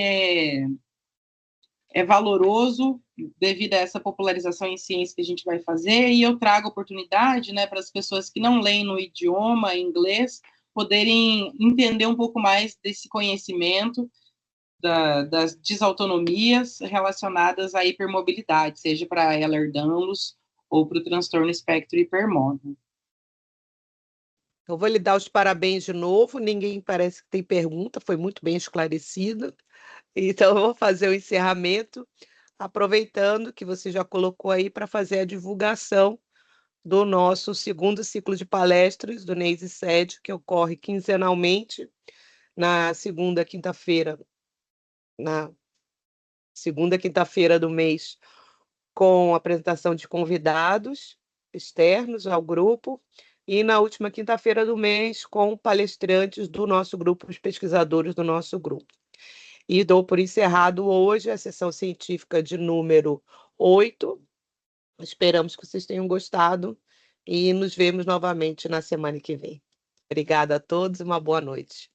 é valoroso devido a essa popularização em ciência que a gente vai fazer, e eu trago oportunidade, né, para as pessoas que não leem no idioma inglês poderem entender um pouco mais desse conhecimento das desautonomias relacionadas à hipermobilidade, seja para Ehlers-Danlos ou para o transtorno espectro hipermóvel. Eu vou lhe dar os parabéns de novo, ninguém parece que tem pergunta, foi muito bem esclarecido. Então, eu vou fazer o encerramento, aproveitando que você já colocou aí para fazer a divulgação do nosso segundo ciclo de palestras do NEIS e SED, que ocorre quinzenalmente na segunda quinta-feira do mês, com apresentação de convidados externos ao grupo, e na última quinta-feira do mês com palestrantes do nosso grupo, os pesquisadores do nosso grupo. E dou por encerrado hoje a sessão científica de número 8. Esperamos que vocês tenham gostado e nos vemos novamente na semana que vem. Obrigada a todos e uma boa noite.